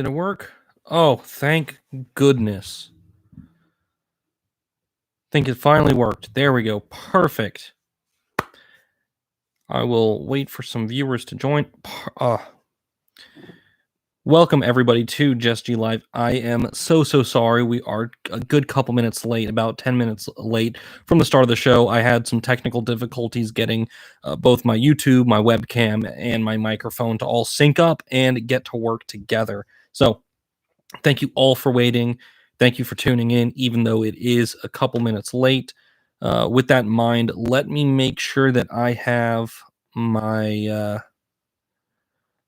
Did it work? Oh, thank goodness. Think it finally worked. There we go. Perfect. I will wait for some viewers to join. Welcome everybody to Just G Live. I am so sorry. We are a good couple minutes late, about 10 minutes late from the start of the show. I had some technical difficulties getting both my YouTube, my webcam, and my microphone to all sync up and get to work together. So thank you all for waiting. Thank you for tuning in, even though it is a couple minutes late. With that in mind, let me make sure that I have my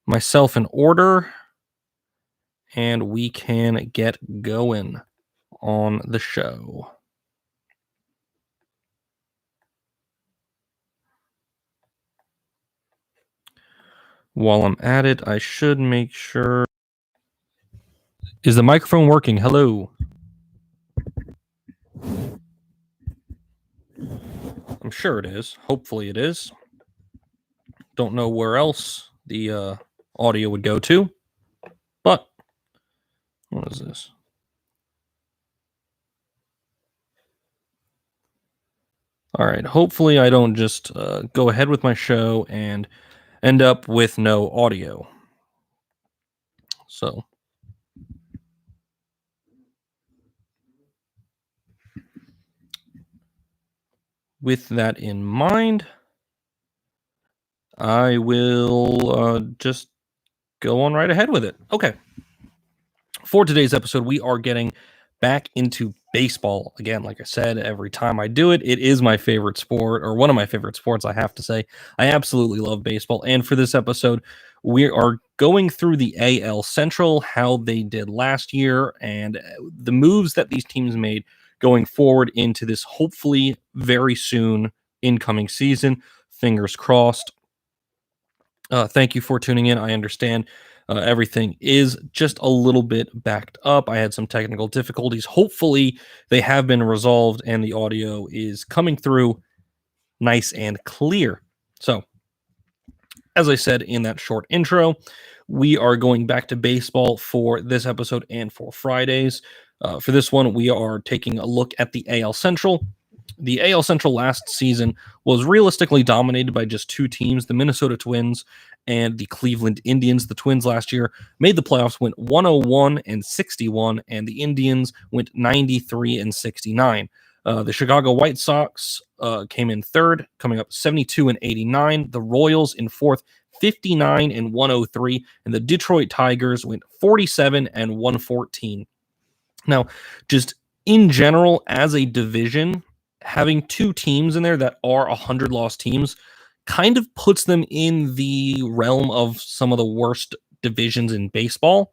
myself in order, and we can get going on the show. While I'm at it, I should make sure. Is the microphone working? Hello. I'm sure it is. Hopefully it is. Don't know where else the audio would go to, but what is this? All right. Hopefully I don't just go ahead with my show and end up with no audio. So with that in mind, I will just go on right ahead with it. Okay. For today's episode, we are getting back into baseball again. Like I said, every time I do it, it is my favorite sport, or one of my favorite sports, I have to say. I absolutely love baseball. And for this episode, we are going through the AL Central, how they did last year, and the moves that these teams made going forward into this hopefully very soon incoming season. Fingers crossed. Thank you for tuning in. I understand everything is just a little bit backed up. I had some technical difficulties. Hopefully, they have been resolved and the audio is coming through nice and clear. So, as I said in that short intro, we are going back to baseball for this episode and for Fridays. For this one, we are taking a look at the AL Central. The AL Central last season was realistically dominated by just two teams, the Minnesota Twins and the Cleveland Indians. The Twins last year made the playoffs, went 101 and 61, and the Indians went 93 and 69. The Chicago White Sox came in third, coming up 72 and 89. The Royals in fourth, 59 and 103, and the Detroit Tigers went 47 and 114. Now, just in general, as a division, having two teams in there that are 100-loss teams kind of puts them in the realm of some of the worst divisions in baseball.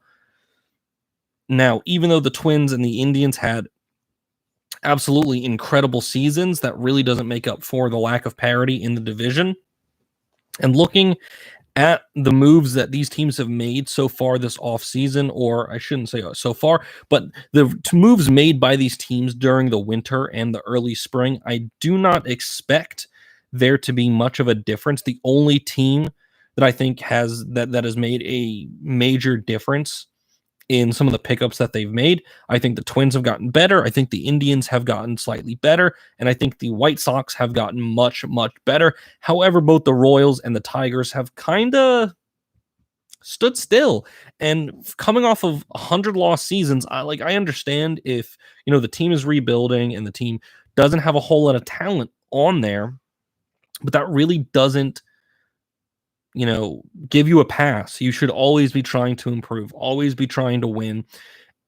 Now, even though the Twins and the Indians had absolutely incredible seasons, that really doesn't make up for the lack of parity in the division. And looking at the moves that these teams have made so far this offseason, or I shouldn't say so far, but the moves made by these teams during the winter and the early spring, I do not expect there to be much of a difference. The only team that I think has made a major difference in some of the pickups that they've made, I think the Twins have gotten better. I think the Indians have gotten slightly better. And I think the White Sox have gotten much better. However, both the Royals and the Tigers have kind of stood still. And coming off of 100-loss seasons, I understand if, the team is rebuilding and the team doesn't have a whole lot of talent on there, but that really doesn't give you a pass. You should always be trying to improve, always be trying to win.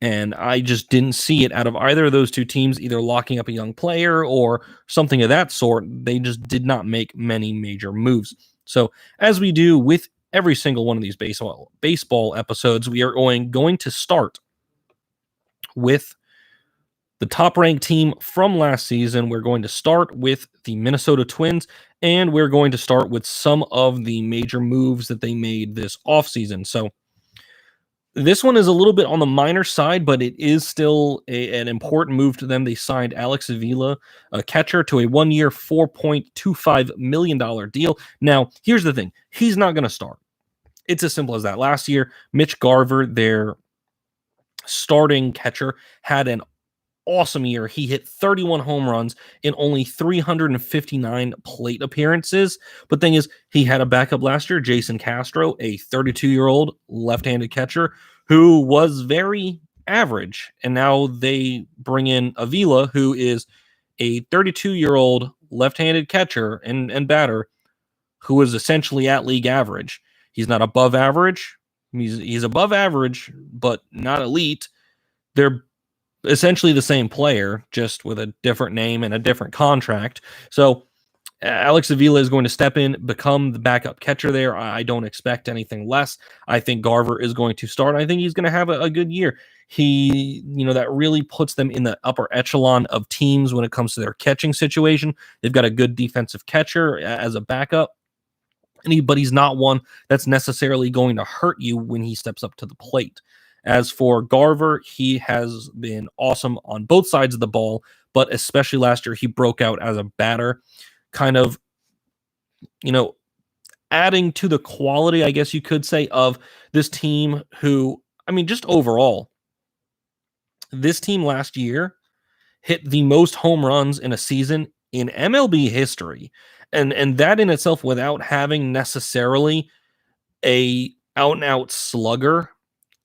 And I just didn't see it out of either of those two teams, either locking up a young player or something of that sort. They just did not make many major moves. So as we do with every single one of these baseball episodes, we are going to start with the top-ranked team from last season. We're going to start with the Minnesota Twins, and we're going to start with some of the major moves that they made this offseason. So this one is a little bit on the minor side, but it is still an important move to them. They signed Alex Avila, a catcher, to a one-year, $4.25 million deal. Now, here's the thing. He's not going to start. It's as simple as that. Last year, Mitch Garver, their starting catcher, had an awesome year. He hit 31 home runs in only 359 plate appearances. But thing is, he had a backup last year, Jason Castro, a 32-year-old left-handed catcher who was very average. And now they bring in Avila, who is a 32-year-old left-handed catcher and batter who is essentially at league average. He's not above average. He's above average, but not elite. They're essentially the same player, just with a different name and a different contract. So Alex Avila is going to step in, become the backup catcher there. I don't expect anything less. I think Garver is going to start. I think he's going to have a good year. That really puts them in the upper echelon of teams when it comes to their catching situation. They've got a good defensive catcher as a backup, but he's not one that's necessarily going to hurt you when he steps up to the plate. As for Garver, he has been awesome on both sides of the ball, but especially last year, he broke out as a batter, kind of, adding to the quality, I guess you could say, of this team who, just overall, this team last year hit the most home runs in a season in MLB history. And that in itself, without having necessarily a out-and-out slugger,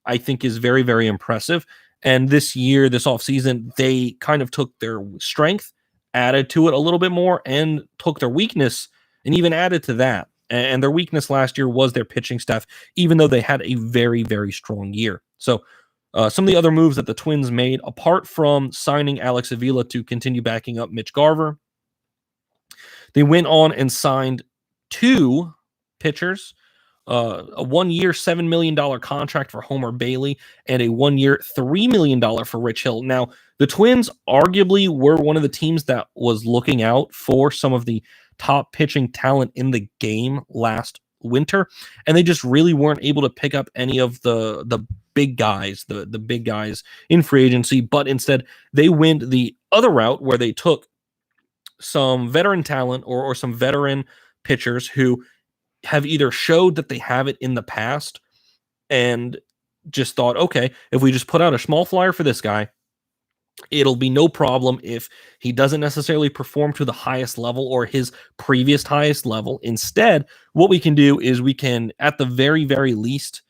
I think is very, very impressive. And this year, this offseason, they kind of took their strength, added to it a little bit more, and took their weakness and even added to that. And their weakness last year was their pitching staff, even though they had a very, very strong year. So some of the other moves that the Twins made, apart from signing Alex Avila to continue backing up Mitch Garver, they went on and signed 2 pitchers, a 1-year, $7 million contract for Homer Bailey and a 1-year, $3 million for Rich Hill. Now, the Twins arguably were one of the teams that was looking out for some of the top pitching talent in the game last winter, and they just really weren't able to pick up any of the big guys, the big guys in free agency, but instead they went the other route where they took some veteran talent or some veteran pitchers who have either showed that they have it in the past and just thought, okay, if we just put out a small flyer for this guy, it'll be no problem if he doesn't necessarily perform to the highest level or his previous highest level. Instead, what we can do is we can, at the very, very least,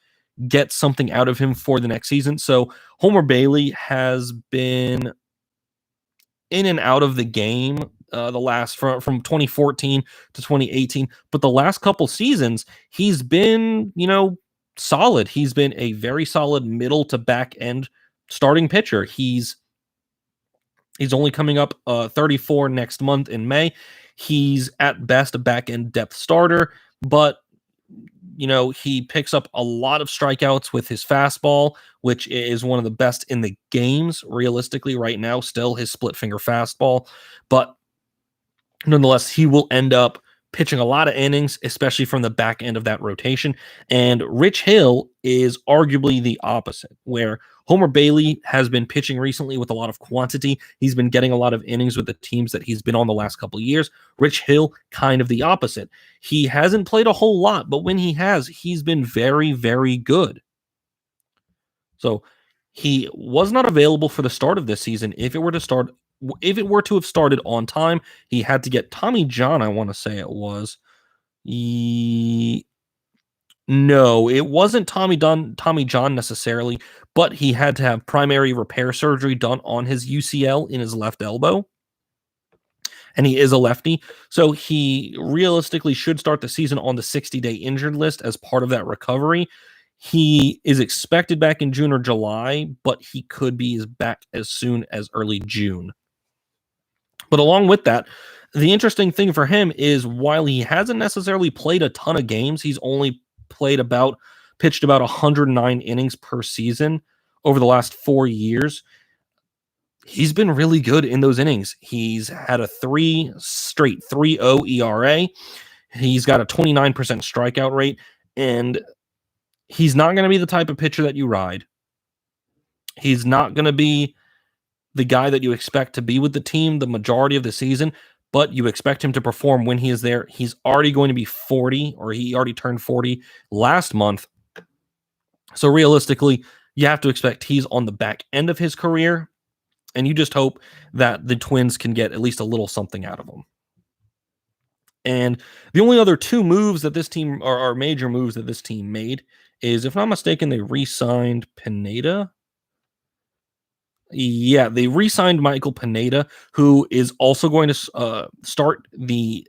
get something out of him for the next season. So Homer Bailey has been in and out of the game the last from 2014 to 2018, but the last couple seasons he's been solid. He's been a very solid middle to back end starting pitcher. He's only coming up 34 next month in May. He's at best a back end depth starter, but he picks up a lot of strikeouts with his fastball, which is one of the best in the games realistically right now, still his split finger fastball. But nonetheless, he will end up pitching a lot of innings, especially from the back end of that rotation. And Rich Hill is arguably the opposite, where Homer Bailey has been pitching recently with a lot of quantity. He's been getting a lot of innings with the teams that he's been on the last couple of years. Rich Hill, kind of the opposite. He hasn't played a whole lot, but when he has, he's been very, very good. So he was not available for the start of this season. If it were to have started on time, he had to get Tommy John, I want to say it was. No, it wasn't Tommy John necessarily, but he had to have primary repair surgery done on his UCL in his left elbow. And he is a lefty, so he realistically should start the season on the 60-day injured list as part of that recovery. He is expected back in June or July, but he could be back as soon as early June. But along with that, the interesting thing for him is while he hasn't necessarily played a ton of games, he's only pitched about 109 innings per season over the last 4 years. He's been really good in those innings. He's had a 3.0 ERA. He's got a 29% strikeout rate, and he's not going to be the type of pitcher that you ride. He's not going to be the guy that you expect to be with the team the majority of the season, but you expect him to perform when he is there. He's already going to be 40, or he already turned 40 last month. So realistically, you have to expect he's on the back end of his career, and you just hope that the Twins can get at least a little something out of him. And the only other two moves that this team are major moves that this team made is, if I'm not mistaken, they re-signed Pineda. Yeah, they re-signed Michael Pineda, who is also going to start the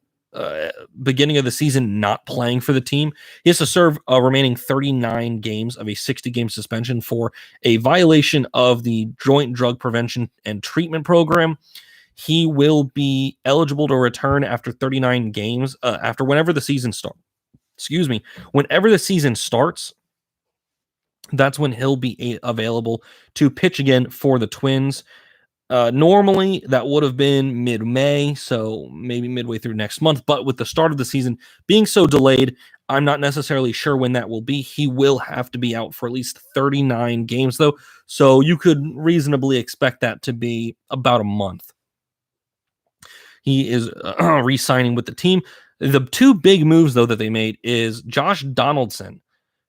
beginning of the season not playing for the team. He has to serve a remaining 39 games of a 60-game suspension for a violation of the Joint Drug Prevention and Treatment Program. He will be eligible to return after 39 games, after whenever the season starts. Excuse me. Whenever the season starts, that's when he'll be available to pitch again for the Twins. Normally, that would have been mid-May, so maybe midway through next month. But with the start of the season being so delayed, I'm not necessarily sure when that will be. He will have to be out for at least 39 games, though, so you could reasonably expect that to be about a month. He is re-signing with the team. The two big moves, though, that they made is Josh Donaldson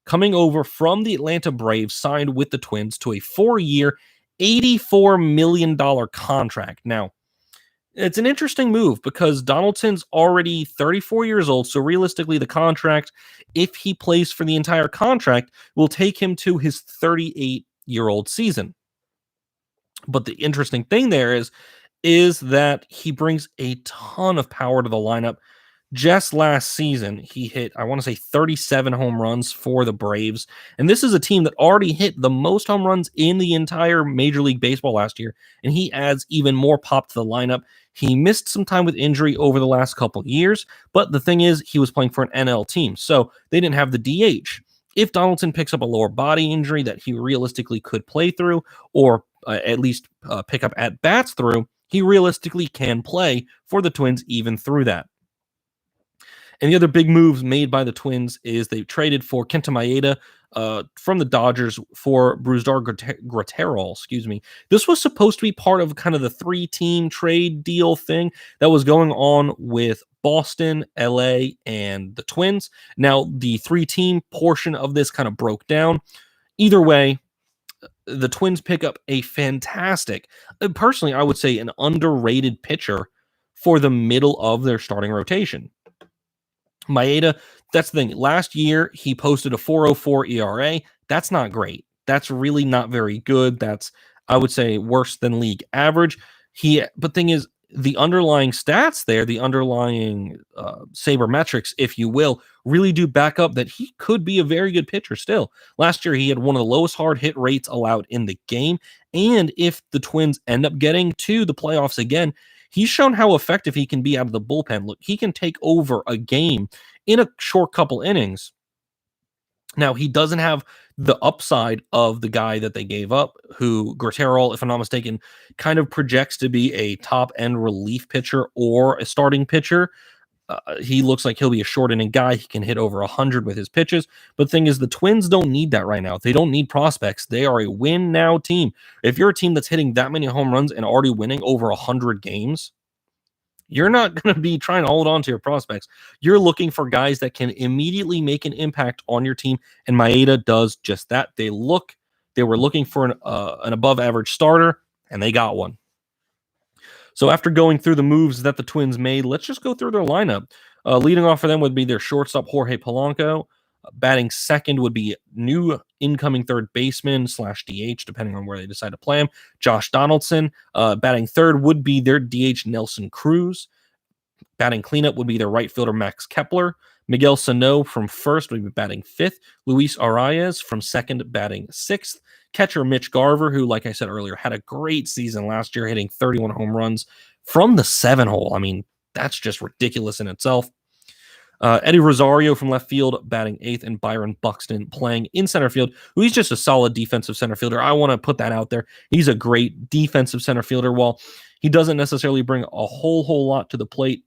coming over from the Atlanta Braves, signed with the Twins to a 4-year, $84 million contract. Now, it's an interesting move because Donaldson's already 34 years old, so realistically, the contract, if he plays for the entire contract, will take him to his 38-year-old season. But the interesting thing there is that he brings a ton of power to the lineup. Just last season, he hit, I want to say, 37 home runs for the Braves. And this is a team that already hit the most home runs in the entire Major League Baseball last year. And he adds even more pop to the lineup. He missed some time with injury over the last couple years. But the thing is, he was playing for an NL team, so they didn't have the DH. If Donaldson picks up a lower body injury that he realistically could play through, or at least pick up at bats through, he realistically can play for the Twins even through that. And the other big moves made by the Twins is they traded for Kenta Maeda from the Dodgers for Brusdar Graterol. Excuse me. This was supposed to be part of kind of the 3-team trade deal thing that was going on with Boston, LA, and the Twins. Now, the 3-team portion of this kind of broke down. Either way, the Twins pick up a fantastic, personally, I would say an underrated pitcher for the middle of their starting rotation. Maeda, that's the thing. Last year, he posted a 4.04 ERA. That's not great. That's really not very good. That's, I would say, worse than league average. But thing is, the underlying stats there, the underlying sabermetrics, if you will, really do back up that he could be a very good pitcher still. Last year, he had one of the lowest hard hit rates allowed in the game. And if the Twins end up getting to the playoffs again, he's shown how effective he can be out of the bullpen. Look, he can take over a game in a short couple innings. Now, he doesn't have the upside of the guy that they gave up, who Graterol, if I'm not mistaken, kind of projects to be a top-end relief pitcher or a starting pitcher. He looks like he'll be a short inning guy. He can hit over 100 with his pitches. But the thing is, the Twins don't need that right now. They don't need prospects. They are a win-now team. If you're a team that's hitting that many home runs and already winning over 100 games, you're not going to be trying to hold on to your prospects. You're looking for guys that can immediately make an impact on your team, and Maeda does just that. They were looking for an above-average starter, and they got one. So after going through the moves that the Twins made, let's just go through their lineup. Leading off for them would be their shortstop, Jorge Polanco. Batting second would be new incoming third baseman / DH, depending on where they decide to play him, Josh Donaldson. Batting third would be their DH, Nelson Cruz. Batting cleanup would be their right fielder, Max Kepler. Miguel Sano from first would be batting fifth. Luis Arias from second, batting sixth. Catcher Mitch Garver, who, like I said earlier, had a great season last year, hitting 31 home runs from the 7-hole. I mean, that's just ridiculous in itself. Eddie Rosario from left field, batting eighth, and Byron Buxton playing in center field, who he's just a solid defensive center fielder. I want to put that out there. He's a great defensive center fielder. While he doesn't necessarily bring a whole lot to the plate,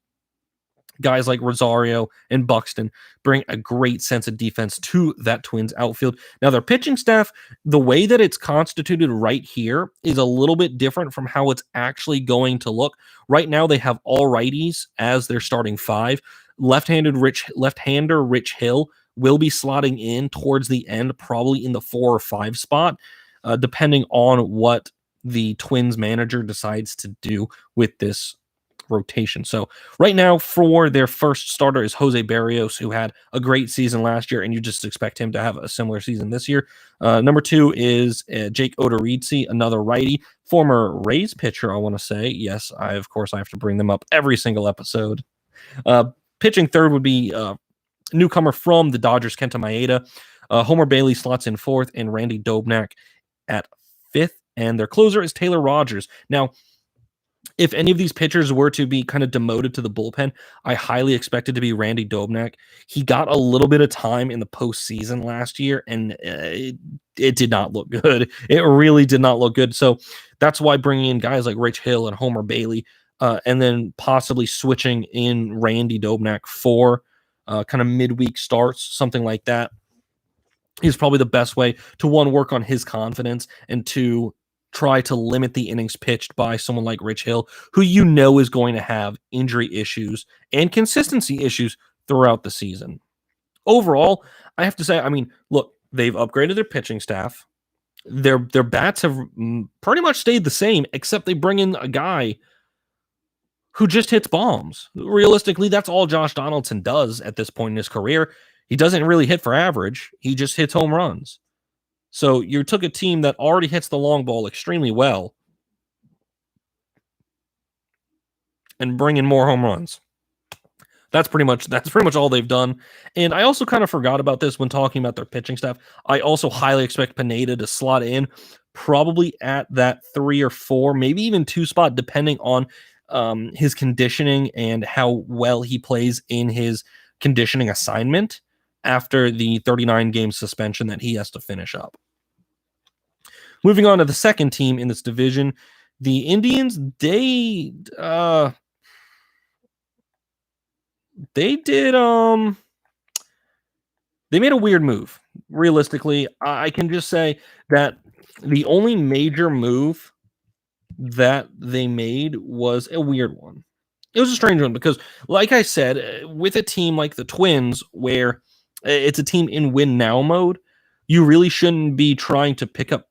guys like Rosario and Buxton bring a great sense of defense to that Twins outfield. Now, their pitching staff, the way that it's constituted right here is a little bit different from how it's actually going to look. Right now, they have all righties as their starting five. Left-hander Rich Hill will be slotting in towards the end, probably in the 4 or 5 spot. depending on what the Twins manager decides to do with this rotation. So right now, for their first starter is Jose Barrios, who had a great season last year, and you just expect him to have a similar season this year. Number 2 is Jake Odorizzi, another righty, former Rays pitcher, I want to say. Yes, I have to bring them up every single episode. Pitching third would be newcomer from the Dodgers, Kenta Maeda. Homer Bailey slots in fourth, and Randy Dobnak at fifth. And their closer is Taylor Rogers. Now, if any of these pitchers were to be kind of demoted to the bullpen, I highly expect it to be Randy Dobnak. He got a little bit of time in the postseason last year, and it did not look good. It really did not look good. So that's why bringing in guys like Rich Hill and Homer Bailey, and then possibly switching in Randy Dobnak for kind of midweek starts, something like that, is probably the best way to, one, work on his confidence, and two, try to limit the innings pitched by someone like Rich Hill, who you know is going to have injury issues and consistency issues throughout the season. Overall, I have to say, I mean, look, they've upgraded their pitching staff. Their bats have pretty much stayed the same, except they bring in a guy who just hits bombs. Realistically, that's all Josh Donaldson does at this point in his career. He doesn't really hit for average. He just hits home runs. So you took a team that already hits the long ball extremely well and bring in more home runs. That's pretty much all they've done. And I also kind of forgot about this when talking about their pitching staff. I also highly expect Pineda to slot in probably at that 3 or 4, maybe even 2 spot, depending on his conditioning and how well he plays in his conditioning assignment after the 39-game suspension that he has to finish up. Moving on to the second team in this division, the Indians, they made a weird move. Realistically, I can just say that the only major move that they made was a weird one. It was a strange one because, like I said, with a team like the Twins, where it's a team in win now mode, you really shouldn't be trying to pick up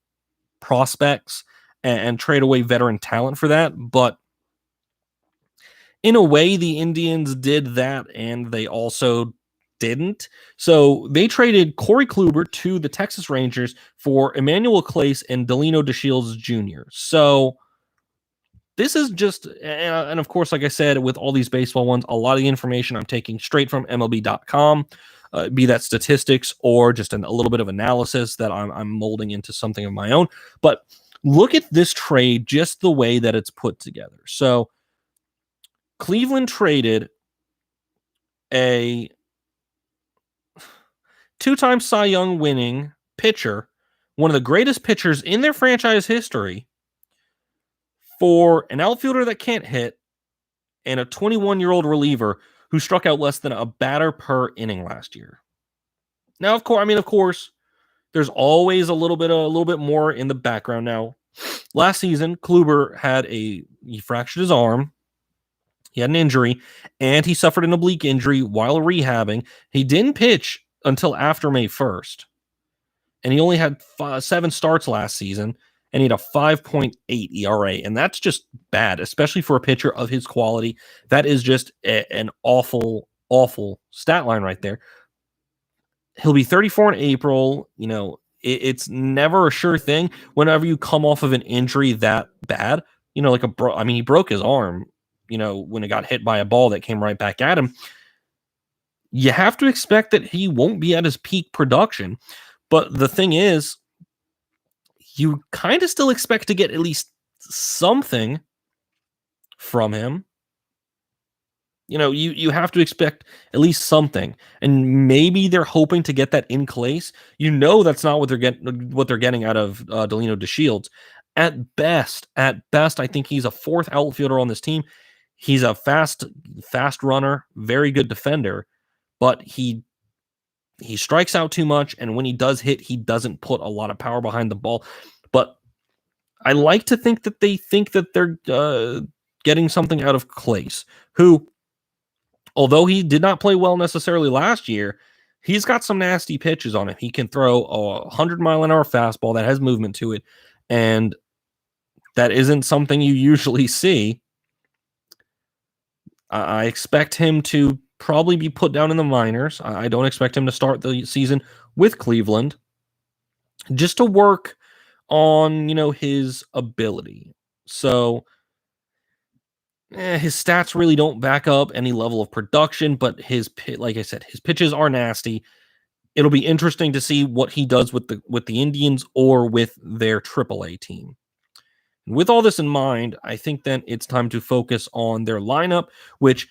prospects and trade away veteran talent for that. But in a way, the Indians did that, and they also didn't. So they traded Corey Kluber to the Texas Rangers for Emmanuel Clase and Delino DeShields Jr. So this is just, and of course, like I said, with all these baseball ones, a lot of the information I'm taking straight from MLB.com, be that statistics or just a little bit of analysis that I'm molding into something of my own. But look at this trade, just the way that it's put together. So Cleveland traded a 2-time Cy Young winning pitcher, one of the greatest pitchers in their franchise history, for an outfielder that can't hit and a 21-year-old reliever who struck out less than a batter per inning last year. Now, of course, there's always a little bit more in the background. Now, last season, Kluber he fractured his arm. He had an injury, and he suffered an oblique injury while rehabbing. He didn't pitch until after May 1st, and he only had 7 starts last season, and he had a 5.8 ERA, and that's just bad, especially for a pitcher of his quality. That is just an awful, awful stat line right there. He'll be 34 in April. You know, it's never a sure thing whenever you come off of an injury that bad. You know, he broke his arm, you know, when it got hit by a ball that came right back at him. You have to expect that he won't be at his peak production. But the thing is, you kind of still expect to get at least something from him. You know, you have to expect at least something, and maybe they're hoping to get that in Clase. You know, that's not what they're getting out of Delino DeShields. At best, I think he's a 4th outfielder on this team. He's a fast runner, very good defender, but he strikes out too much, and when he does hit, he doesn't put a lot of power behind the ball. But I like to think that they think that they're getting something out of Clase, who, although he did not play well necessarily last year, He's got some nasty pitches on him. He can throw a 100-mile-an-hour fastball that has movement to it, and that isn't something you usually see. I expect him to probably be put down in the minors. I don't expect him to start the season with Cleveland, just to work on, his ability. So his stats really don't back up any level of production, but like I said, his pitches are nasty. It'll be interesting to see what he does with the Indians or with their AAA team. With all this in mind, I think then it's time to focus on their lineup, which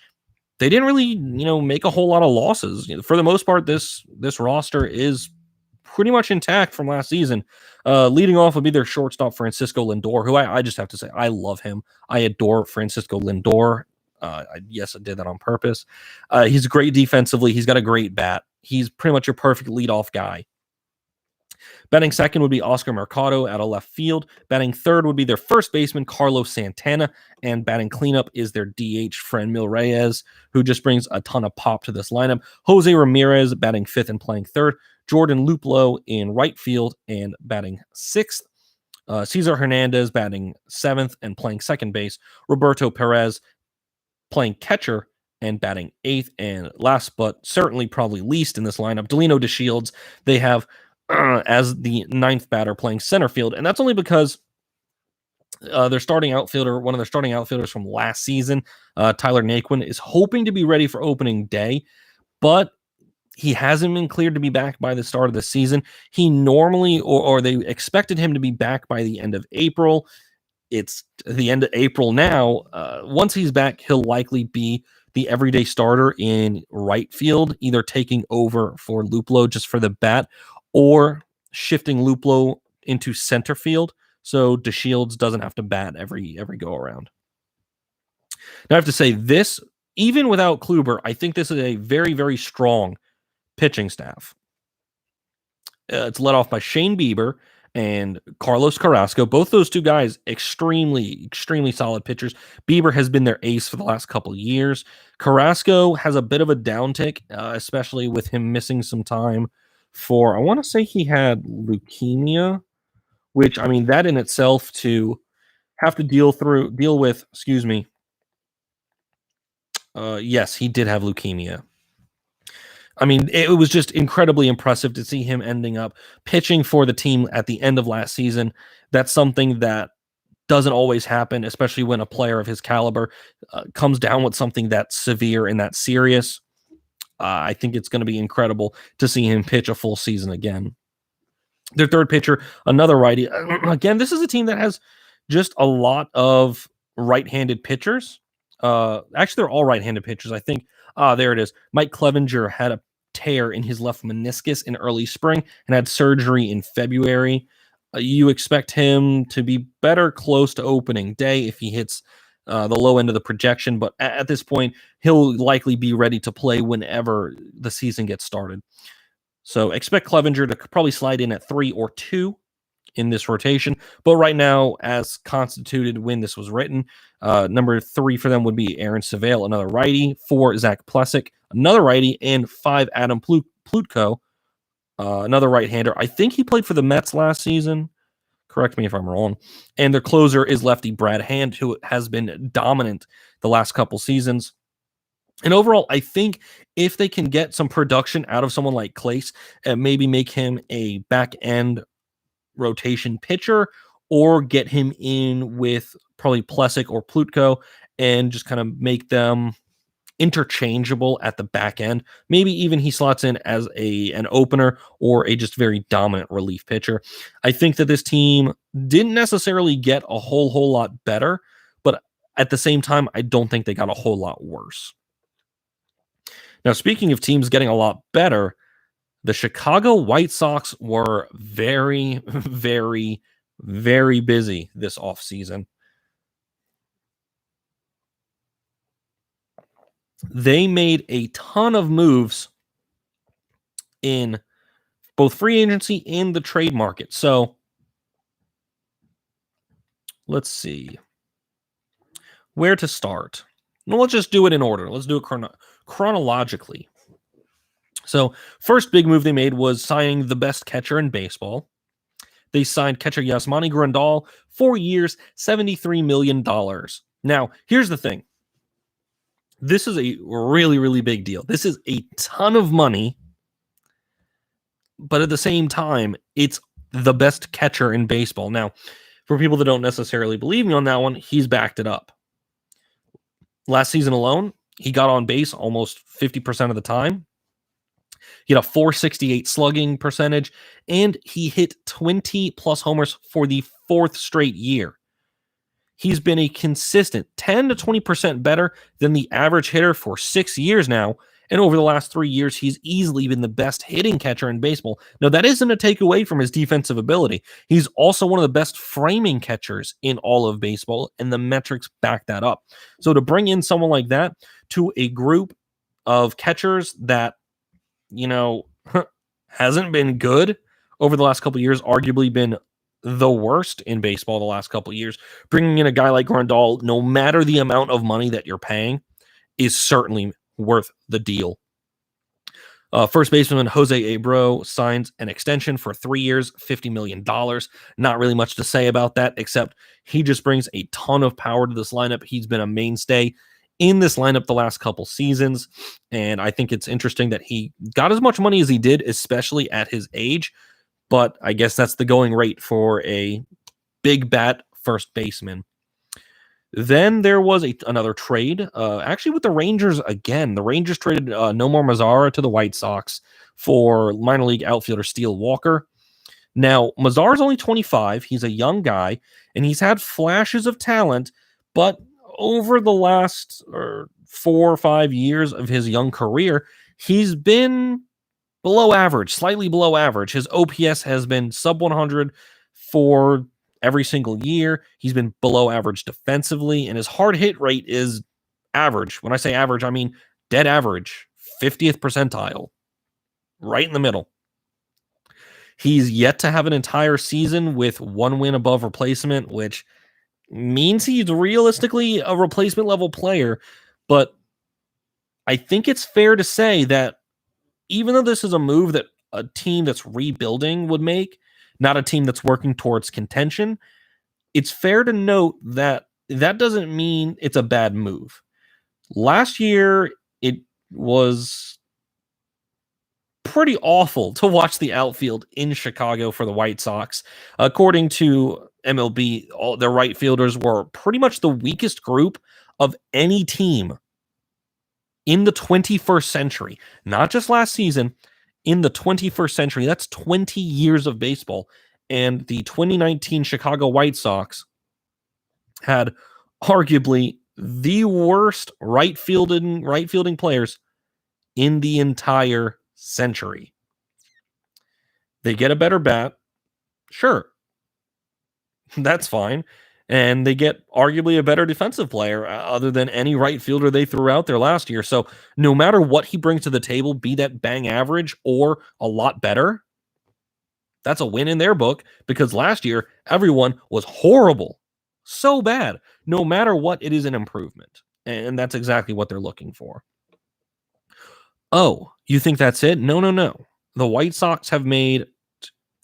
they didn't really, make a whole lot of losses. For the most part, this roster is pretty much intact from last season. Leading off would be their shortstop, Francisco Lindor, who I just have to say, I love him. I adore Francisco Lindor. Yes, I did that on purpose. He's great defensively. He's got a great bat. He's pretty much your perfect leadoff guy. Batting second would be Oscar Mercado out of left field. Batting third would be their first baseman, Carlos Santana. And batting cleanup is their DH, Franmil Reyes, who just brings a ton of pop to this lineup. Jose Ramirez batting fifth and playing third. Jordan Luplow in right field and batting sixth. Cesar Hernandez batting seventh and playing second base. Roberto Perez playing catcher and batting eighth. And last but certainly probably least in this lineup, Delino DeShields. They have as the ninth batter playing center field. And that's only because their starting outfielder, one of their starting outfielders from last season, Tyler Naquin, is hoping to be ready for opening day, but he hasn't been cleared to be back by the start of the season. He normally, or they expected him to be back by the end of April. It's the end of April now. Once he's back, he'll likely be the everyday starter in right field, either taking over for Luplow just for the bat, or shifting Luplow into center field so DeShields doesn't have to bat every go around. Now I have to say this, even without Kluber, I think this is a very, very strong pitching staff. It's led off by Shane Bieber and Carlos Carrasco. Both those two guys, extremely, extremely solid pitchers. Bieber has been their ace for the last couple of years. Carrasco has a bit of a downtick, especially with him missing some time for, I want to say he had leukemia, which, I mean, that in itself to have to deal with, yes, he did have leukemia. I mean, it was just incredibly impressive to see him ending up pitching for the team at the end of last season. That's something that doesn't always happen, especially when a player of his caliber comes down with something that's severe and that serious. I think it's going to be incredible to see him pitch a full season again. Their third pitcher, another righty. Again, this is a team that has just a lot of right-handed pitchers. Actually, they're all right-handed pitchers. I think, there it is. Mike Clevenger had a tear in his left meniscus in early spring and had surgery in February. You expect him to be better close to opening day if he hits the low end of the projection, but at this point, he'll likely be ready to play whenever the season gets started. So expect Clevenger to probably slide in at 3 or 2 in this rotation. But right now, as constituted when this was written, number 3 for them would be Aaron Savale, another righty. 4, Zach Plessick, another righty. And 5, Adam Plutko, another right-hander. I think he played for the Mets last season. Correct me if I'm wrong. And their closer is lefty Brad Hand, who has been dominant the last couple seasons. And overall, I think if they can get some production out of someone like Clace and maybe make him a back-end rotation pitcher or get him in with probably Plessick or Plutko and just kind of make them interchangeable at the back end. Maybe even he slots in as an opener or a just very dominant relief pitcher. I think that this team didn't necessarily get a whole lot better, but at the same time, I don't think they got a whole lot worse. Now, speaking of teams getting a lot better, the Chicago White Sox were very, very, very busy this offseason. They made a ton of moves in both free agency and the trade market. So let's see where to start. Well, let's just do it in order. Let's do it chronologically. So, first big move they made was signing the best catcher in baseball. They signed catcher Yasmani Grandal, 4 years, $73 million. Now, here's the thing. This is a really, really big deal. This is a ton of money, but at the same time, it's the best catcher in baseball. Now, for people that don't necessarily believe me on that one, he's backed it up. Last season alone, he got on base almost 50% of the time. He had a 468 slugging percentage, and he hit 20 plus homers for the 4th straight year. He's been a consistent 10 to 20% better than the average hitter for 6 years now. And over the last 3 years, he's easily been the best hitting catcher in baseball. Now, that isn't a takeaway from his defensive ability. He's also one of the best framing catchers in all of baseball, and the metrics back that up. So to bring in someone like that to a group of catchers that, hasn't been good over the last couple of years, arguably been the worst in baseball the last couple of years, bringing in a guy like Grandal, no matter the amount of money that you're paying, is certainly worth the deal. First baseman Jose Abreu signs an extension for 3 years, $50 million. Not really much to say about that, except he just brings a ton of power to this lineup. He's been a mainstay in this lineup the last couple seasons, and I think it's interesting that he got as much money as he did, especially at his age, but I guess that's the going rate for a big bat first baseman. Then there was another trade, actually with the Rangers again. The Rangers traded Nomar Mazara to the White Sox for minor league outfielder Steele Walker. Now, Mazara's only 25. He's a young guy, and he's had flashes of talent, but over the last 4 or 5 years of his young career, he's been below average, slightly below average. His OPS has been sub 100 for every single year. He's been below average defensively, and his hard hit rate is average. When I say average, I mean dead average, 50th percentile, right in the middle. He's yet to have an entire season with 1 win above replacement, which means he's realistically a replacement level player. But I think it's fair to say that even though this is a move that a team that's rebuilding would make, not a team that's working towards contention, it's fair to note that that doesn't mean it's a bad move. Last year, it was pretty awful to watch the outfield in Chicago for the White Sox. According to MLB, all their right fielders were pretty much the weakest group of any team in the 21st century. Not just last season, in the 21st century. That's 20 years of baseball. And the 2019 Chicago White Sox had arguably the worst right fielding players in the entire century. They get a better bat. Sure. That's fine. And they get arguably a better defensive player other than any right fielder they threw out there last year. So no matter what he brings to the table, be that bang average or a lot better, that's a win in their book, because last year everyone was horrible. So bad. No matter what, it is an improvement. And that's exactly what they're looking for. Oh, you think that's it? No. The White Sox have made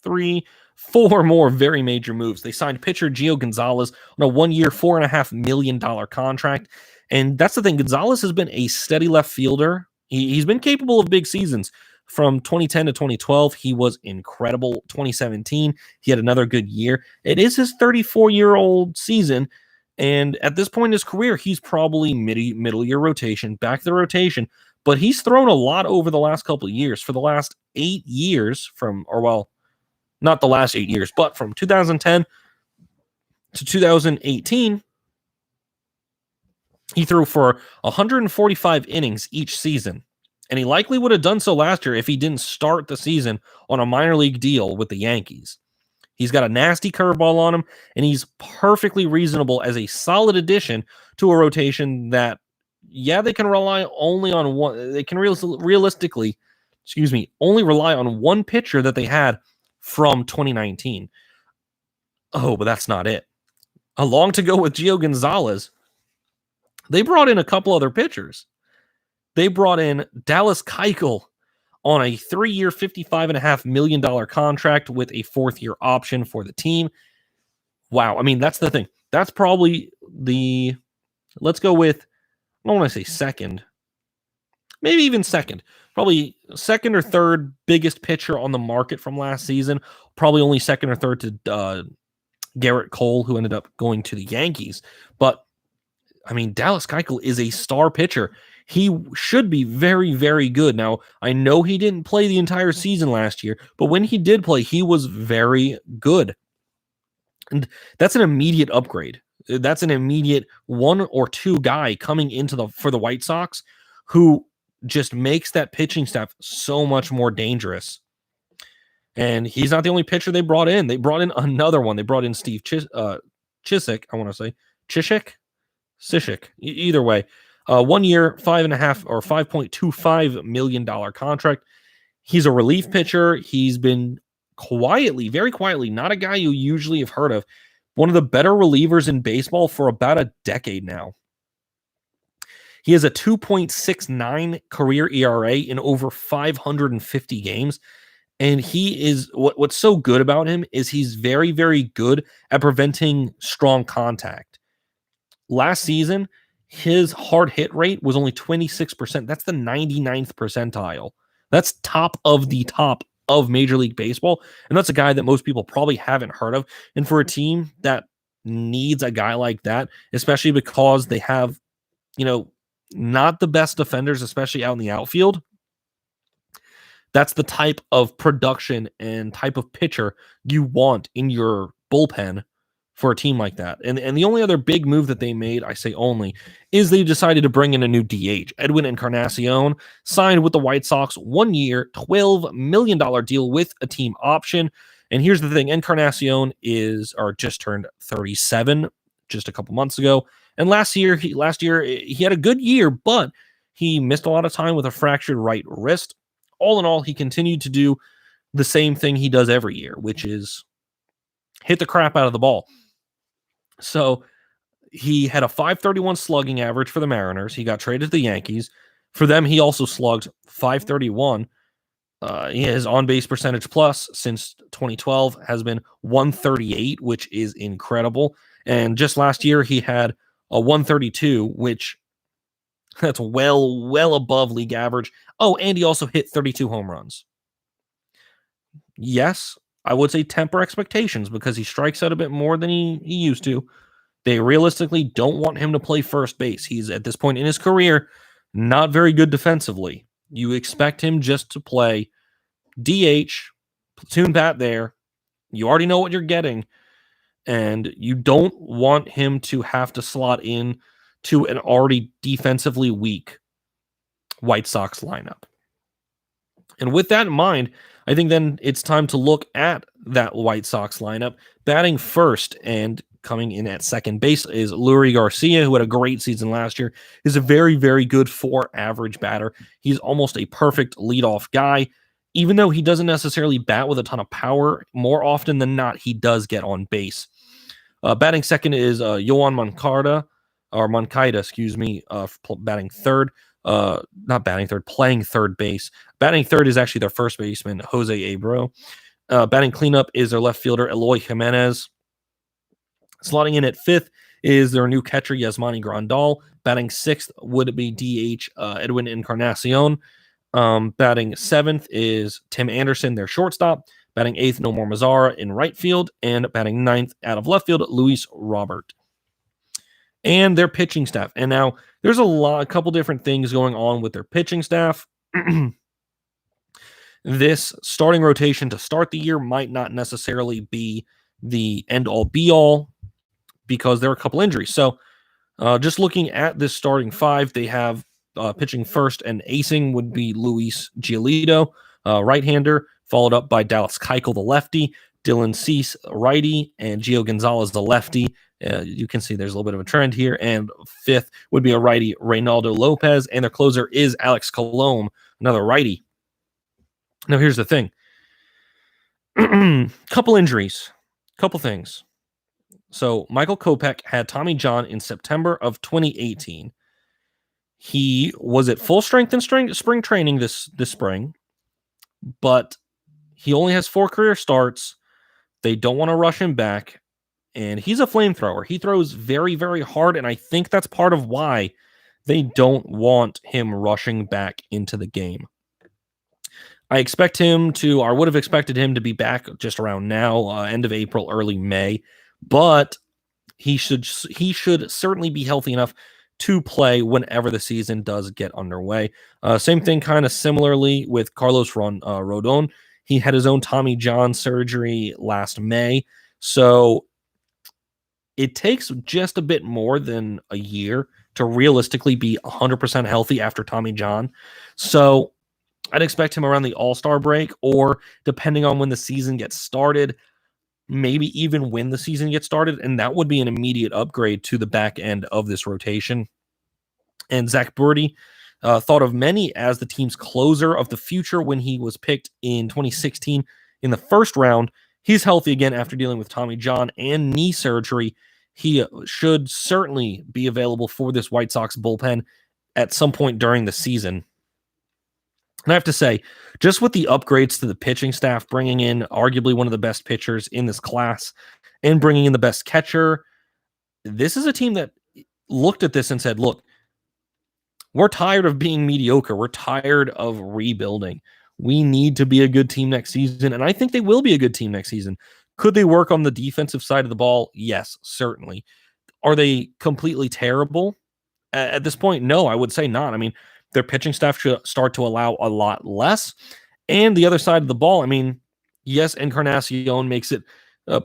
4 more very major moves. They signed pitcher Gio Gonzalez on a 1-year, $4.5 million contract. And that's the thing. Gonzalez has been a steady left fielder. He's been capable of big seasons. From 2010 to 2012, he was incredible. 2017, he had another good year. It is his 34-year-old season. And at this point in his career, he's probably middle year rotation, back to the rotation. But he's thrown a lot over the last couple of years. For the last 8 years not the last 8 years, but from 2010 to 2018, he threw for 145 innings each season. And he likely would have done so last year if he didn't start the season on a minor league deal with the Yankees. He's got a nasty curveball on him, and he's perfectly reasonable as a solid addition to a rotation that, they can rely only on one. They can realistically, only rely on one pitcher that they had from 2019. Oh, but that's not it. Along to go with Gio Gonzalez, they brought in a couple other pitchers. They brought in Dallas Keuchel on a 3-year, $55.5 million contract with a 4th-year option for the team. Wow. I mean, that's the thing. That's probably let's go with, I don't want to say second, maybe even second. Probably second or third biggest pitcher on the market from last season. Probably only second or third to Garrett Cole, who ended up going to the Yankees. But, I mean, Dallas Keuchel is a star pitcher. He should be very, very good. Now, I know he didn't play the entire season last year, but when he did play, he was very good. And that's an immediate upgrade. That's an immediate 1 or 2 guy coming into for the White Sox who just makes that pitching staff so much more dangerous. And he's not the only pitcher they brought in. They brought in another one. They brought in Steve Cishek, I want to say. Cishek. Either way. 1 year, $5.25 million contract. He's a relief pitcher. He's been quietly, very quietly, not a guy you usually have heard of, one of the better relievers in baseball for about a decade now. He has a 2.69 career ERA in over 550 games. And he is, what's so good about him is he's very, very good at preventing strong contact. Last season, his hard hit rate was only 26%. That's the 99th percentile. That's top of the top of Major League Baseball. And that's a guy that most people probably haven't heard of. And for a team that needs a guy like that, especially because they have, not the best defenders, especially out in the outfield, that's the type of production and type of pitcher you want in your bullpen for a team like that. And the only other big move that they made, I say only, is they decided to bring in a new DH. Edwin Encarnacion signed with the White Sox 1 year, $12 million deal with a team option. And here's the thing, Encarnacion just turned 37 just a couple months ago. And last year he had a good year, but he missed a lot of time with a fractured right wrist. All in all, he continued to do the same thing he does every year, which is hit the crap out of the ball. So he had a .531 slugging average for the Mariners. He got traded to the Yankees. For them, he also slugged .531. His on-base percentage plus since 2012 has been 138, which is incredible. And just last year, he had a 132, which that's well above league average. Oh, and he also hit 32 home runs. Yes, I would say temper expectations because he strikes out a bit more than he used to. They realistically don't want him to play first base. He's, at this point in his career, not very good defensively. You expect him just to play DH, platoon bat there. You already know what you're getting. And you don't want him to have to slot in to an already defensively weak White Sox lineup. And with that in mind, I think then it's time to look at that White Sox lineup. Batting first and coming in at second base is Leury Garcia, who had a great season last year. He's a very, very good average batter. He's almost a perfect leadoff guy. Even though he doesn't necessarily bat with a ton of power, more often than not, he does get on base. Batting second is Yoan Moncada, batting third. Not batting third, playing third base. Batting third is actually their first baseman, Jose Abreu. Batting cleanup is their left fielder, Eloy Jimenez. Slotting in at fifth is their new catcher, Yasmani Grandal. Batting sixth would be DH Edwin Encarnacion. Batting seventh is Tim Anderson, their shortstop. Batting eighth, Nomar Mazara in right field. And batting ninth out of left field, Luis Robert. And their pitching staff. And now there's a couple different things going on with their pitching staff. This starting rotation to start the year might not necessarily be the end-all be-all because there are a couple injuries. So just looking at this starting five, they have pitching first and acing would be Luis Giolito, right-hander, followed up by Dallas Keuchel, the lefty, Dylan Cease, righty, and Gio Gonzalez, the lefty. You can see there's a little bit of a trend here. And fifth would be a righty, Reynaldo Lopez, and their closer is Alex Colomé, another righty. Now, here's the thing. Couple injuries, couple things. So, Michael Kopech had Tommy John in September of 2018. He was at full strength in spring training this spring. but he only has 4 career starts. They don't want to rush him back, and he's a flamethrower. He throws very, very hard, and I think that's part of why they don't want him rushing back into the game. I expect him to, or would have expected him to be back just around now, end of April, early May, but he should certainly be healthy enough to play whenever the season does get underway. Same thing, kind of similarly with Carlos Rodon. He had his own Tommy John surgery last May, so it takes just a bit more than a year to realistically be 100% healthy after Tommy John. So I'd expect him around the All-Star break, or depending on when the season gets started, maybe even when the season gets started, and that would be an immediate upgrade to the back end of this rotation. And Zach Burdi, thought of many as the team's closer of the future when he was picked in 2016 in the first round. He's healthy again after dealing with Tommy John and knee surgery. He should certainly be available for this White Sox bullpen at some point during the season. And I have to say, just with the upgrades to the pitching staff, bringing in arguably one of the best pitchers in this class and bringing in the best catcher, this is a team that looked at this and said, look, we're tired of being mediocre. We're tired of rebuilding. We need to be a good team next season, and I think they will be a good team next season. Could they work on the defensive side of the ball? Yes, certainly. Are they completely terrible? At this point, no, I would say not. I mean, their pitching staff should start to allow a lot less. And the other side of the ball, I mean, yes, Encarnacion makes it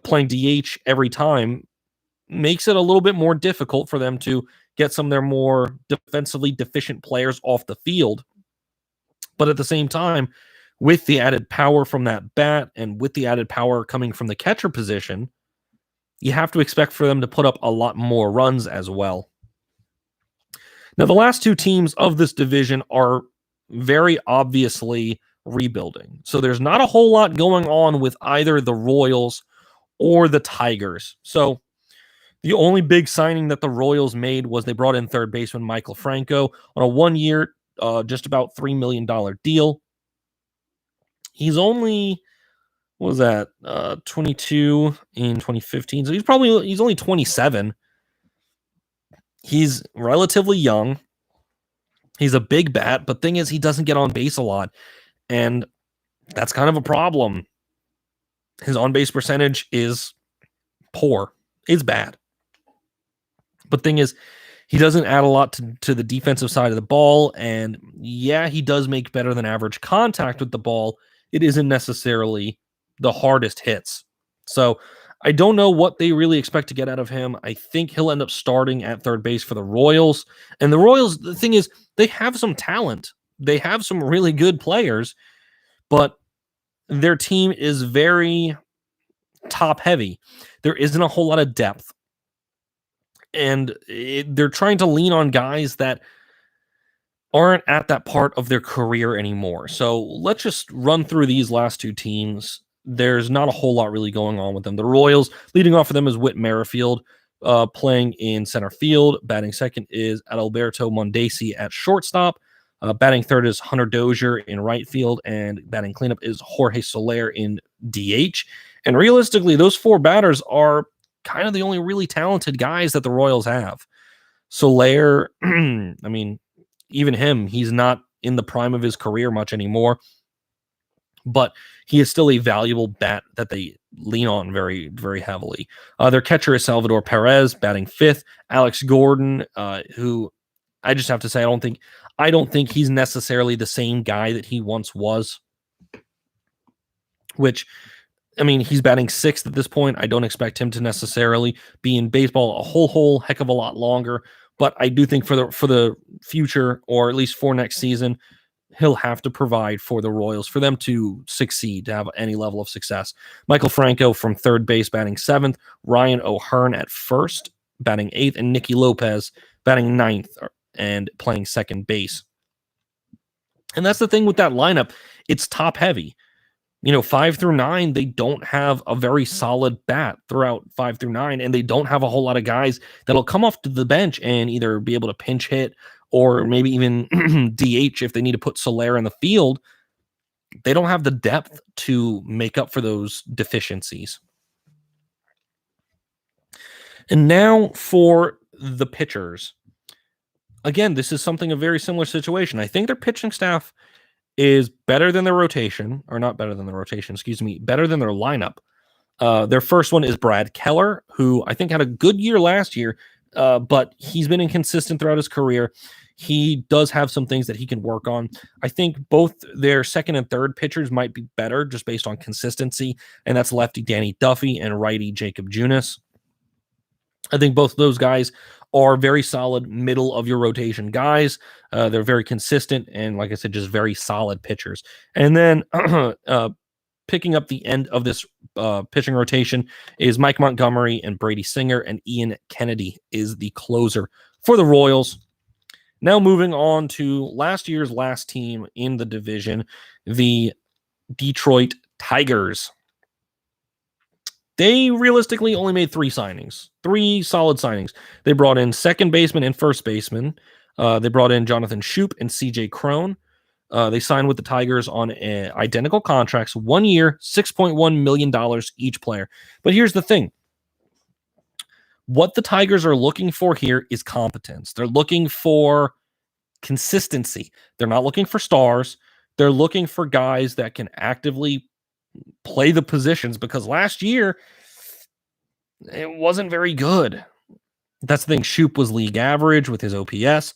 playing DH every time, makes it a little bit more difficult for them to get some of their more defensively deficient players off the field. But at the same time, with the added power from that bat and with the added power coming from the catcher position, you have to expect for them to put up a lot more runs as well. Now, the last two teams of this division are very obviously rebuilding. So there's not a whole lot going on with either the Royals or the Tigers. So the only big signing that the Royals made was they brought in third baseman Michael Franco on a 1-year, just about $3 million deal. He's only, what was that, 22 in 2015. So he's only 27. He's relatively young. He's a big bat, but thing is, he doesn't get on base a lot, and that's kind of a problem. His on-base percentage is poor. It's bad. But thing is, he doesn't add a lot to the defensive side of the ball, and yeah, he does make better than average contact with the ball. It isn't necessarily the hardest hits. So I don't know what they really expect to get out of him. I think he'll end up starting at third base for the Royals. And the Royals, the thing is, they have some talent. They have some really good players, but their team is very top heavy. There isn't a whole lot of depth. And they're trying to lean on guys that aren't at that part of their career anymore. So let's just run through these last two teams. There's not a whole lot really going on with them. The Royals, leading off for them is Whit Merrifield, playing in center field. Batting second is Adalberto Mondesi at shortstop. Batting third is Hunter Dozier in right field, and batting cleanup is Jorge Soler in DH. And realistically, those four batters are kind of the only really talented guys that the Royals have. Soler, I mean, even him, he's not in the prime of his career much anymore, but he is still a valuable bat that they lean on very, very heavily. Their catcher is Salvador Perez, batting fifth. Alex Gordon, who I just have to say, I don't think he's necessarily the same guy that he once was, which, I mean, he's batting sixth at this point. I don't expect him to necessarily be in baseball a whole heck of a lot longer, but I do think for the future, or at least for next season, he'll have to provide for the Royals for them to succeed, to have any level of success. Michael Franco from third base, batting seventh. Ryan O'Hearn at first, batting eighth, and Nicky Lopez batting ninth and playing second base. And that's the thing with that lineup. It's top heavy. 5 through 9, they don't have a very solid bat throughout 5 through 9, and they don't have a whole lot of guys that'll come off to the bench and either be able to pinch hit or maybe even DH if they need to put Soler in the field. they don't have the depth to make up for those deficiencies. And now for the pitchers. Again, this is something a very similar situation. I think their pitching staff is better than their rotation, or not better than the rotation, excuse me, better than their lineup. Their first one is Brad Keller, who I think had a good year last year, but he's been inconsistent throughout his career. He does have some things that he can work on. I think both their second and third pitchers might be better just based on consistency, and that's lefty Danny Duffy and righty Jacob Junis. I think both of those guys are very solid middle of your rotation guys. They're very consistent and, like I said, just very solid pitchers. And then picking up the end of this pitching rotation is Mike Montgomery and Brady Singer, and Ian Kennedy is the closer for the Royals. Now moving on to last year's last team in the division, the Detroit Tigers. They realistically only made three solid signings. They brought in second baseman and first baseman. They brought in Jonathan Shoup and CJ Cron. They signed with the Tigers on identical contracts, 1 year, $6.1 million each player. But here's the thing. What the Tigers are looking for here is competence. They're looking for consistency. They're not looking for stars. They're looking for guys that can actively play the positions, because last year it wasn't very good. That's the thing. Shoup was league average with his OPS.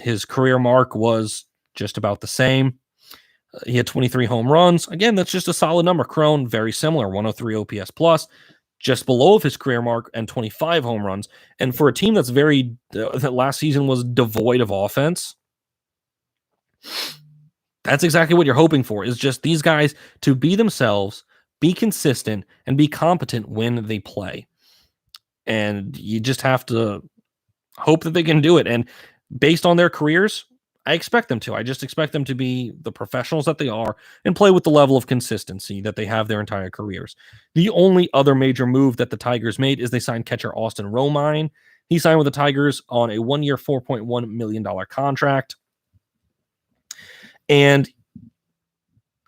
His career mark was just about the same. He had 23 home runs. Again, that's just a solid number. Cron, very similar, 103 OPS plus, just below of his career mark, and 25 home runs. And for a team that's that last season was devoid of offense, that's exactly what you're hoping for, is just these guys to be themselves, be consistent, and be competent when they play. And you just have to hope that they can do it. And based on their careers, I expect them to. I just expect them to be the professionals that they are and play with the level of consistency that they have their entire careers. The only other major move that the Tigers made is they signed catcher Austin Romine. He signed with the Tigers on a 1 year, $4.1 million contract. And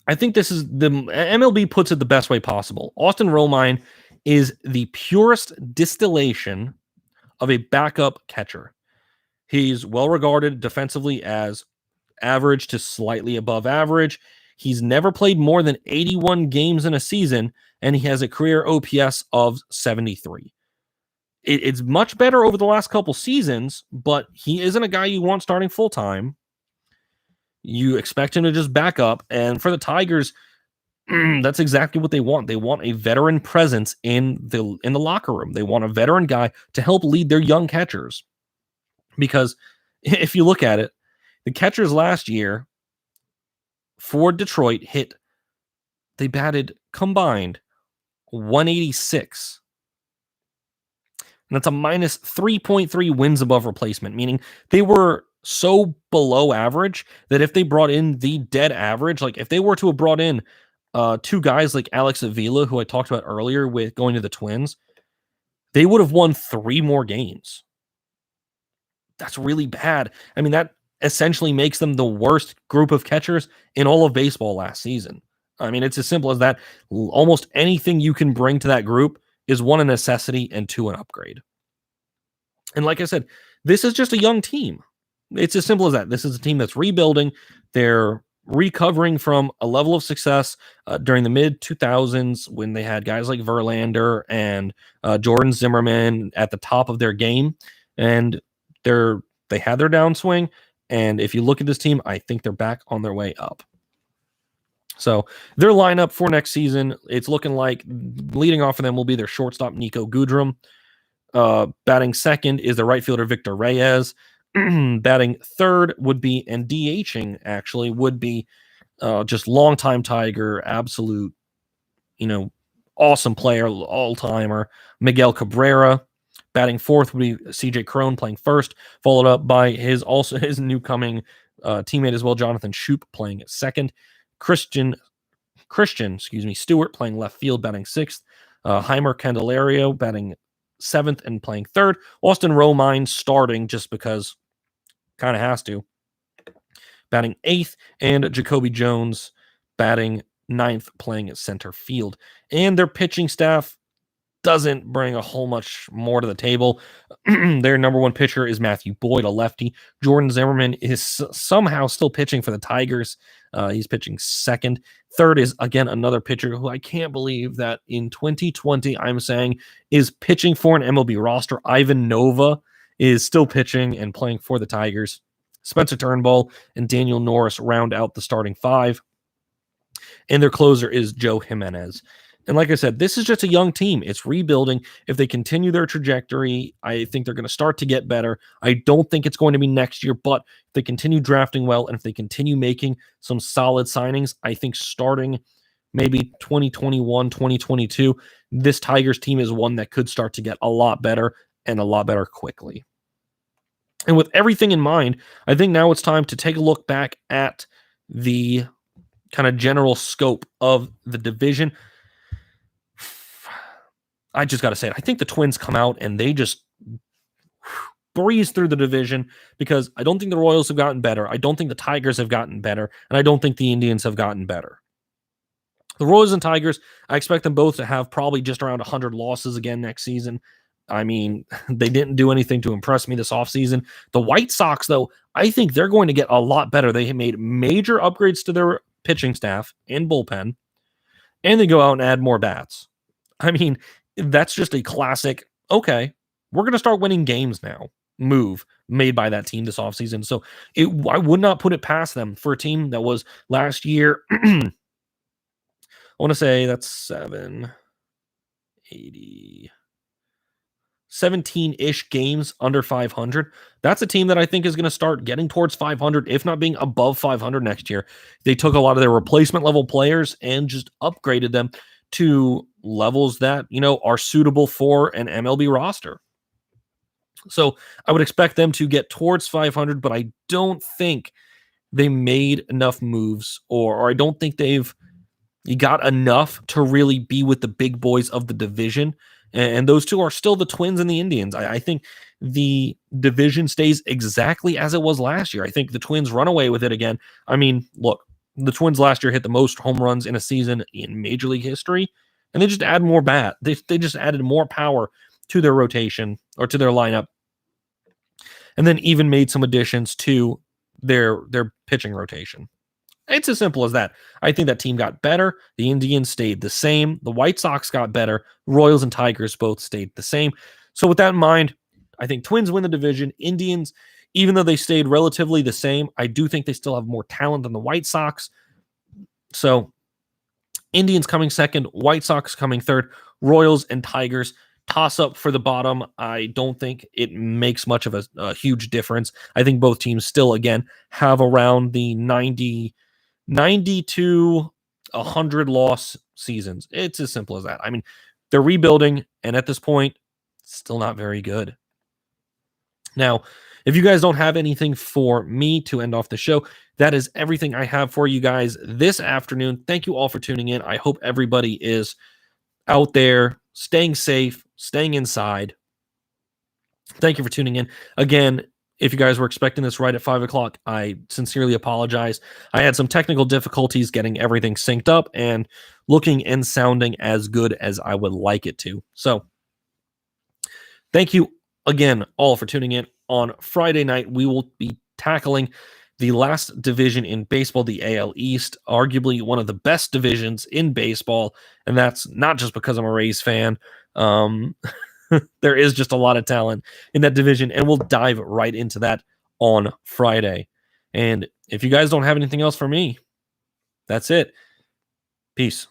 I think this is the MLB puts it the best way possible. Austin Romine is the purest distillation of a backup catcher. He's well regarded defensively as average to slightly above average. He's never played more than 81 games in a season, and he has a career OPS of 73. It's much better over the last couple seasons, but he isn't a guy you want starting full-time. You expect him to just back up. And for the Tigers, that's exactly what they want. They want a veteran presence in the locker room. They want a veteran guy to help lead their young catchers. Because if you look at it, the catchers last year for Detroit they batted combined 186. And that's a minus 3.3 wins above replacement, meaning they were so below average that if they brought in the dead average, like if they were to have brought in two guys like Alex Avila, who I talked about earlier with going to the Twins, they would have won 3 more games. That's really bad. I mean, that essentially makes them the worst group of catchers in all of baseball last season. I mean, it's as simple as that. Almost anything you can bring to that group is 1, a necessity, and 2, an upgrade. And like I said, this is just a young team. It's as simple as that. This is a team that's rebuilding. They're recovering from a level of success during the mid-2000s when they had guys like Verlander and Jordan Zimmerman at the top of their game. And they had their downswing. And if you look at this team, I think they're back on their way up. So their lineup for next season, it's looking like leading off of them will be their shortstop, Nico Goodrum. Batting second is the right fielder, Victor Reyes. Batting third would be, and DHing actually would be just longtime Tiger, absolute, awesome player, all-timer, Miguel Cabrera. Batting fourth would be CJ Cron playing first, followed up by his newcoming teammate as well, Jonathan Shoup, playing second. Christian Stewart playing left field, batting sixth. Heimer Candelario batting seventh and playing third. Austin Romine starting just because kind of has to, batting eighth, and Jacoby Jones batting ninth, playing at center field. And their pitching staff doesn't bring a whole much more to the table. Their number one pitcher is Matthew Boyd, a lefty. Jordan Zimmerman is somehow still pitching for the Tigers. He's pitching second. Third is, again, another pitcher who I can't believe that in 2020, I'm saying, is pitching for an MLB roster. Ivan Nova is still pitching and playing for the Tigers. Spencer Turnbull and Daniel Norris round out the starting five. And their closer is Joe Jimenez. And like I said, this is just a young team. It's rebuilding. If they continue their trajectory, I think they're going to start to get better. I don't think it's going to be next year, but if they continue drafting well and if they continue making some solid signings, I think starting maybe 2021, 2022, this Tigers team is one that could start to get a lot better and a lot better quickly. And with everything in mind, I think now it's time to take a look back at the kind of general scope of the division. I just got to say it. I think the Twins come out and they just breeze through the division because I don't think the Royals have gotten better. I don't think the Tigers have gotten better. And I don't think the Indians have gotten better. The Royals and Tigers, I expect them both to have probably just around 100 losses again next season. I mean, they didn't do anything to impress me this offseason. The White Sox, though, I think they're going to get a lot better. They have made major upgrades to their pitching staff and bullpen, and they go out and add more bats. I mean, that's just a classic, okay, we're going to start winning games now move made by that team this offseason. So I would not put it past them for a team that was last year. I want to say that's 17-ish games under 500. That's a team that I think is going to start getting towards 500, if not being above 500 next year. They took a lot of their replacement level players and just upgraded them to levels that, are suitable for an MLB roster. So I would expect them to get towards 500, but I don't think they made enough moves or I don't think they've got enough to really be with the big boys of the division. And those two are still the Twins and the Indians. I think the division stays exactly as it was last year. I think the Twins run away with it again. I mean, look, the Twins last year hit the most home runs in a season in Major League history, and they just add more bat. They just added more power to their rotation or to their lineup, and then even made some additions to their pitching rotation. It's as simple as that. I think that team got better. The Indians stayed the same. The White Sox got better. Royals and Tigers both stayed the same. So with that in mind, I think Twins win the division. Indians, even though they stayed relatively the same, I do think they still have more talent than the White Sox. So Indians coming second, White Sox coming third, Royals and Tigers toss up for the bottom. I don't think it makes much of a huge difference. I think both teams still, again, have around the 90 to 100 loss seasons. It's as simple as that. I mean, they're rebuilding, and at this point, still not very good. Now, if you guys don't have anything for me to end off the show, that is everything I have for you guys this afternoon. Thank you all for tuning in. I hope everybody is out there staying safe, staying inside. Thank you for tuning in. Again, if you guys were expecting this right at 5 o'clock, I sincerely apologize. I had some technical difficulties getting everything synced up and looking and sounding as good as I would like it to. So thank you again all for tuning in. On Friday night, we will be tackling the last division in baseball, the AL East, arguably one of the best divisions in baseball. And that's not just because I'm a Rays fan. There is just a lot of talent in that division, and we'll dive right into that on Friday. And if you guys don't have anything else for me, that's it. Peace.